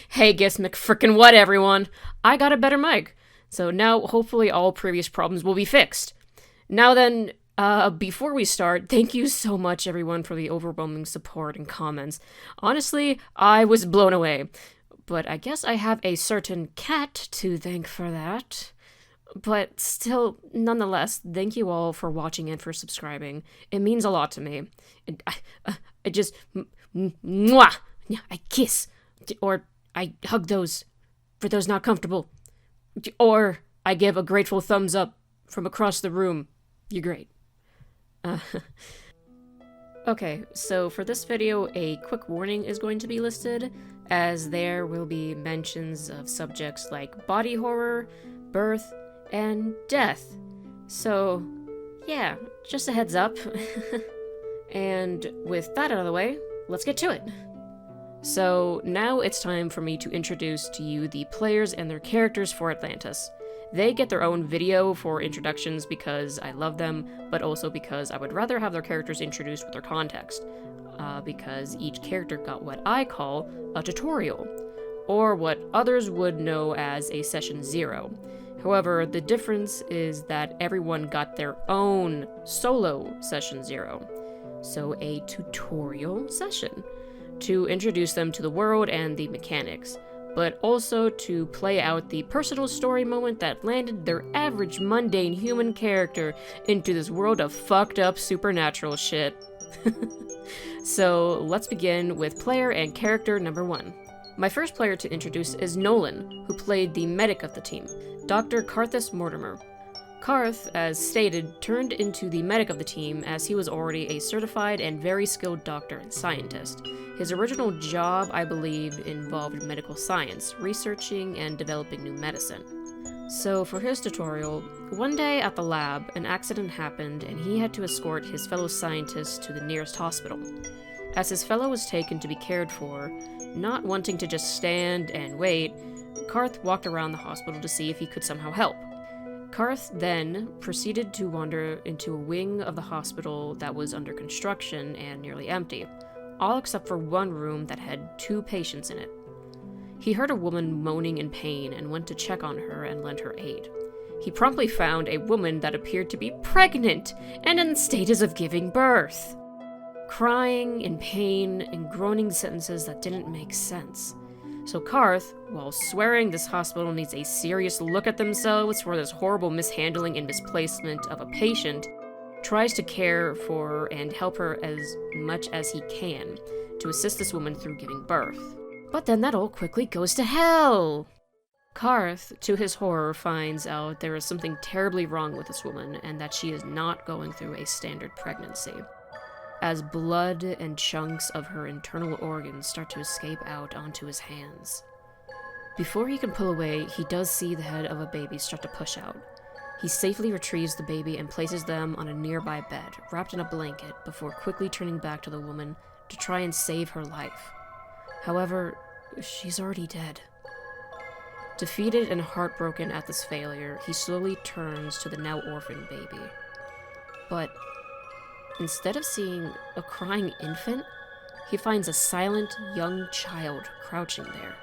Hey, guess McFrickin' what, everyone? I got a better mic. So now, hopefully, all previous problems will be fixed. Now then, before we start, thank you so much, everyone, for the overwhelming support and comments. Honestly, I was blown away. But I guess I have a certain cat to thank for that. But still, nonetheless, thank you all for watching and for subscribing. It means a lot to me. I just, mwah, I kiss, or I hug those, for those not comfortable, or I give a grateful thumbs up from across the room. You're great. Okay, so for this video, a quick warning is going to be listed, as there will be mentions of subjects like body horror, birth, and death. So, yeah, just a heads up. And with that out of the way, let's get to it. So, now it's time for me to introduce to you the players and their characters for Atlantis. They get their own video for introductions because I love them, but also because I would rather have their characters introduced with their context. Because each character got what I call a tutorial, or what others would know as a session 0. However, the difference is that everyone got their own solo session 0, so a tutorial session, to introduce them to the world and the mechanics, but also to play out the personal story moment that landed their average mundane human character into this world of fucked up supernatural shit. So let's begin with player and character number 1. My first player to introduce is Nolan, who played the medic of the team, Dr. Carthis Mortemer. Carth, as stated, turned into the medic of the team as he was already a certified and very skilled doctor and scientist. His original job, I believe, involved medical science, researching and developing new medicine. So for his tutorial, one day at the lab, an accident happened and he had to escort his fellow scientists to the nearest hospital. As his fellow was taken to be cared for, not wanting to just stand and wait, Carth walked around the hospital to see if he could somehow help. Carth then proceeded to wander into a wing of the hospital that was under construction and nearly empty, all except for one room that had 2 patients in it. He heard a woman moaning in pain and went to check on her and lend her aid. He promptly found a woman that appeared to be pregnant and in the status of giving birth, crying in pain and groaning sentences that didn't make sense. So Carth, while swearing this hospital needs a serious look at themselves for this horrible mishandling and misplacement of a patient, tries to care for and help her as much as he can to assist this woman through giving birth. But then that all quickly goes to hell! Carth, to his horror, finds out there is something terribly wrong with this woman and that she is not going through a standard pregnancy, as blood and chunks of her internal organs start to escape out onto his hands. Before he can pull away, he does see the head of a baby start to push out. He safely retrieves the baby and places them on a nearby bed, wrapped in a blanket, before quickly turning back to the woman to try and save her life. However, she's already dead. Defeated and heartbroken at this failure, he slowly turns to the now orphaned baby. But instead of seeing a crying infant, he finds a silent young child crouching there,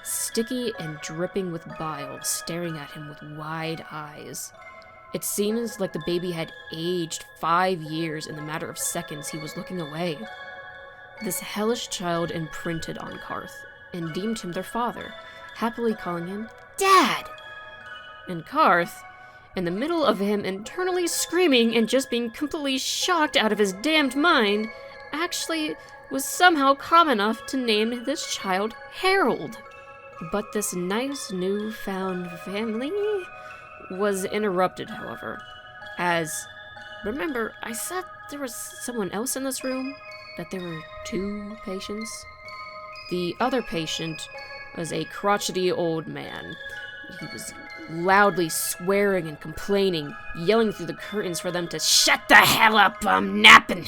sticky and dripping with bile, staring at him with wide eyes. It seems like the baby had aged 5 years in the matter of seconds he was looking away. This hellish child imprinted on Carth and deemed him their father, happily calling him Dad! And Carth, in the middle of him internally screaming and just being completely shocked out of his damned mind, actually was somehow calm enough to name this child Harold. But this nice newfound family was interrupted, however, as, remember, I said there was someone else in this room? That there were 2 patients? The other patient was a crotchety old man. He was loudly swearing and complaining, yelling through the curtains for them to shut the hell up, I'm napping!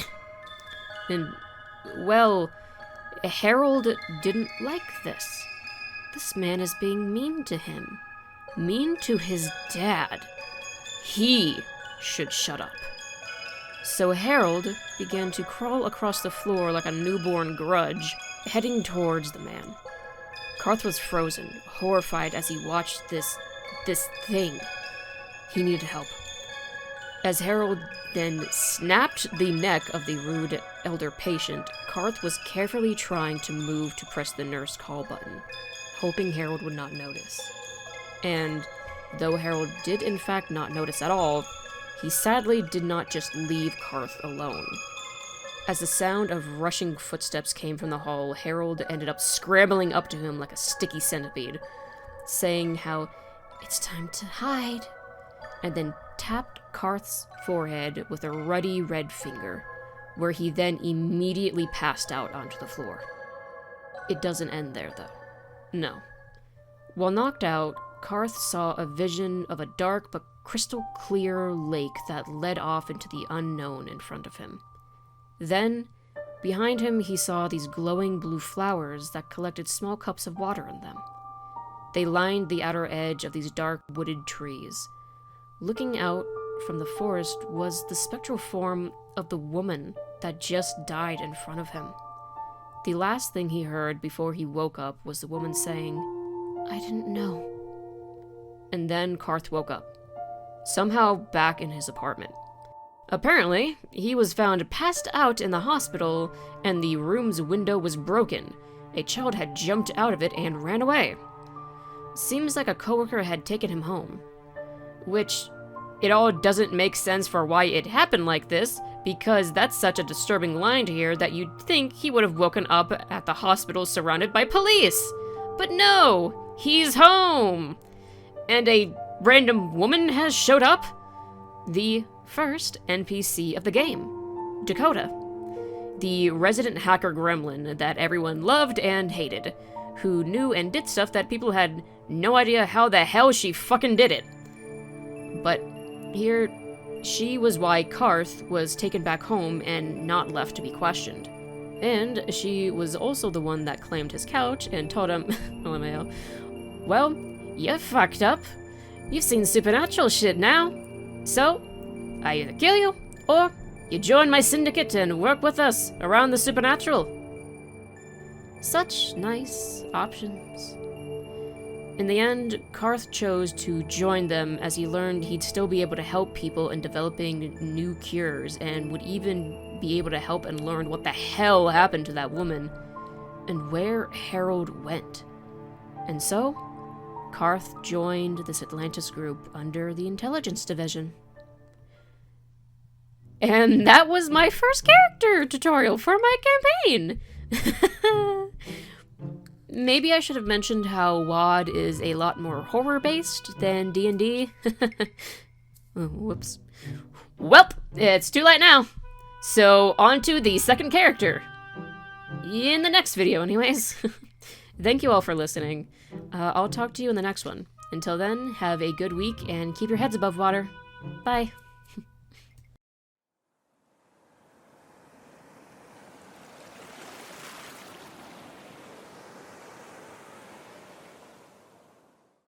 And, well, Harold didn't like this. This man is being mean to him. Mean to his dad. He should shut up. So Harold began to crawl across the floor like a newborn grudge, heading towards the man. Carth was frozen, horrified as he watched this thing. He needed help. As Harold then snapped the neck of the rude elder patient, Carth was carefully trying to move to press the nurse call button, hoping Harold would not notice. And though Harold did in fact not notice at all, he sadly did not just leave Carth alone. As the sound of rushing footsteps came from the hall, Harold ended up scrambling up to him like a sticky centipede, saying how it's time to hide, and then tapped Carth's forehead with a ruddy red finger, where he then immediately passed out onto the floor. It doesn't end there, though. No. While knocked out, Carth saw a vision of a dark but crystal clear lake that led off into the unknown in front of him. Then, behind him, he saw these glowing blue flowers that collected small cups of water in them. They lined the outer edge of these dark wooded trees. Looking out from the forest was the spectral form of the woman that just died in front of him. The last thing he heard before he woke up was the woman saying, "I didn't know." And then Carth woke up, somehow back in his apartment. Apparently, he was found passed out in the hospital, and the room's window was broken. A child had jumped out of it and ran away. Seems like a coworker had taken him home. Which, it all doesn't make sense for why it happened like this, because that's such a disturbing line to hear that you'd think he would have woken up at the hospital surrounded by police. But no, he's home! And a random woman has showed up? The first NPC of the game, Dakota, the resident hacker gremlin that everyone loved and hated, who knew and did stuff that people had no idea how the hell she fucking did it. But here, she was why Carth was taken back home and not left to be questioned. And she was also the one that claimed his couch and told him, LMAO, "Well, you fucked up. You've seen supernatural shit now. So, I either kill you, or you join my syndicate and work with us around the supernatural." Such nice options. In the end, Carth chose to join them as he learned he'd still be able to help people in developing new cures, and would even be able to help and learn what the hell happened to that woman, and where Harold went. And so, Carth joined this Atlantis group under the Intelligence Division. And that was my first character tutorial for my campaign! Maybe I should have mentioned how WoD is a lot more horror-based than D&D. Oh, whoops. Welp, it's too late now. So, on to the second character. In the next video, anyways. Thank you all for listening. I'll talk to you in the next one. Until then, have a good week and keep your heads above water. Bye.